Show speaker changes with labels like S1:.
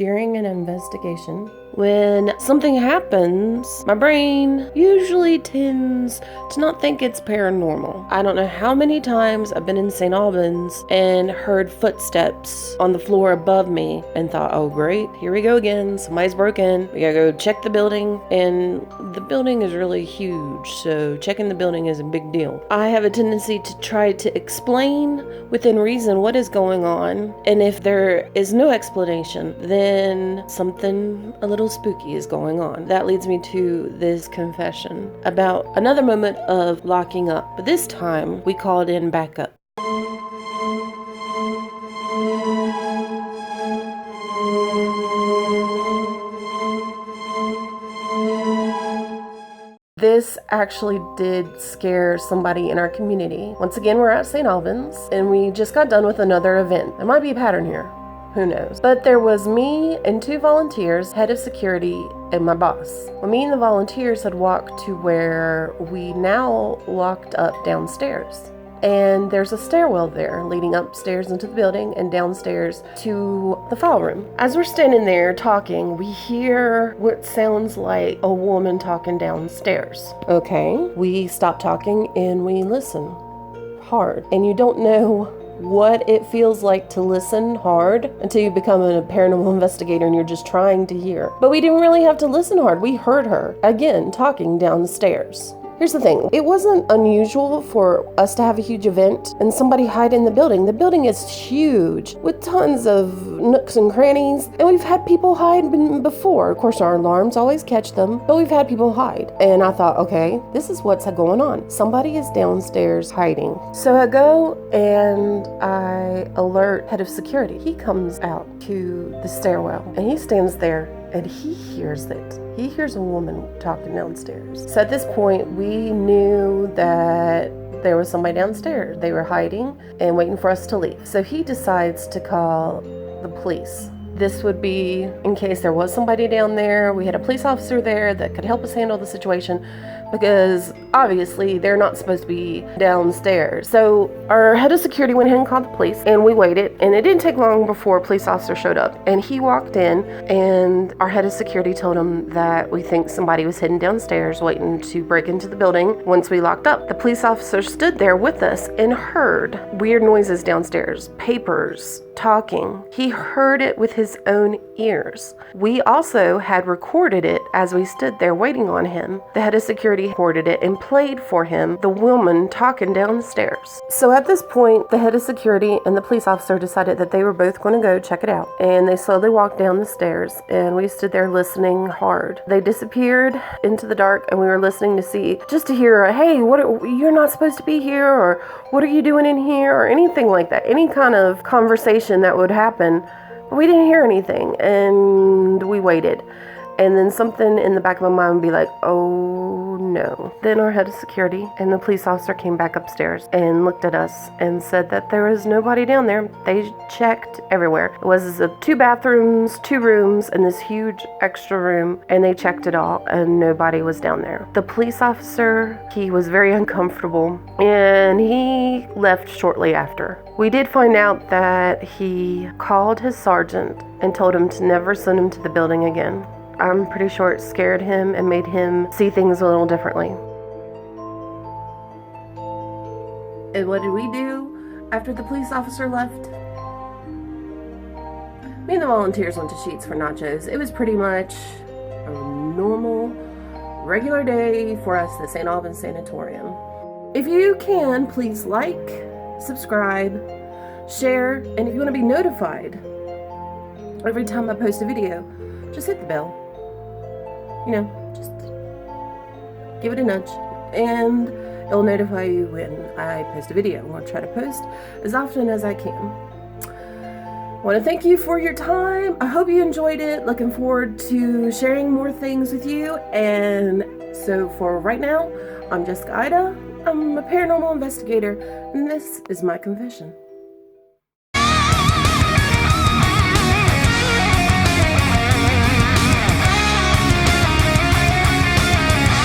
S1: During an investigation, when something happens, my brain usually tends to not think it's paranormal. I don't know how many times I've been in St. Albans and heard footsteps on the floor above me and thought, oh great, here we go again, somebody's broken. We gotta go check the building, and the building is really huge, so checking the building is a big deal. I have a tendency to try to explain within reason what is going on, and if there is no explanation, then something a little spooky is going on. That leads me to this confession about another moment of locking up, but this time we called in backup. This actually did scare somebody in our community. Once again, we're at St. Albans, and we just got done with another event. There might be a pattern here. Who knows? But there was me and 2 volunteers, head of security, and my boss. Well, me and the volunteers had walked to where we now locked up downstairs. And there's a stairwell there leading upstairs into the building and downstairs to the file room. As we're standing there talking, we hear what sounds like a woman talking downstairs. Okay, we stop talking and we listen hard. And you don't know what it feels like to listen hard until you become a paranormal investigator and you're just trying to hear. But we didn't really have to listen hard. We heard her, again, talking downstairs. Here's the thing, it wasn't unusual for us to have a huge event and somebody hide in the building. The building is huge with tons of nooks and crannies, and we've had people hide before. Of course, our alarms always catch them, but we've had people hide. And I thought, okay, this is what's going on. Somebody is downstairs hiding. So I go and I alert head of security. He comes out to the stairwell and he stands there and he hears it. He hears a woman talking downstairs. So at this point, we knew that there was somebody downstairs. They were hiding and waiting for us to leave. So he decides to call the police. This would be in case there was somebody down there. We had a police officer there that could help us handle the situation, because obviously they're not supposed to be downstairs. So our head of security went ahead and called the police, and we waited, and it didn't take long before a police officer showed up, and he walked in, and our head of security told him that we think somebody was hidden downstairs waiting to break into the building once we locked up. The police officer stood there with us and heard weird noises downstairs, papers, talking. He heard it with his own ears. We also had recorded it as we stood there waiting on him. The head of security recorded it and played for him the woman talking downstairs. So at this point, the head of security and the police officer decided that they were both going to go check it out. And they slowly walked down the stairs, and we stood there listening hard. They disappeared into the dark, and we were listening to see, just to hear, hey, you're not supposed to be here, or what are you doing in here, or anything like that. Any kind of conversation that would happen. We didn't hear anything, and we waited. And then something in the back of my mind would be like, oh no. Then our head of security and the police officer came back upstairs and looked at us and said that there was nobody down there. They checked everywhere. It was 2 bathrooms, 2 rooms, and this huge extra room, and they checked it all, and nobody was down there. The police officer, he was very uncomfortable, and he left shortly after. We did find out that he called his sergeant and told him to never send him to the building again. I'm pretty sure it scared him and made him see things a little differently. And what did we do after the police officer left? Me and the volunteers went to Sheets for nachos. It was pretty much a normal, regular day for us at St. Albans Sanatorium. If you can, please like, subscribe, share, and if you want to be notified every time I post a video, just hit the bell. You know, just give it a nudge, and it'll notify you when I post a video. I'll try to post as often as I can. I want to thank you for your time. I hope you enjoyed it. Looking forward to sharing more things with you. And so for right now, I'm Jessica Ida. I'm a paranormal investigator, and this is my confession.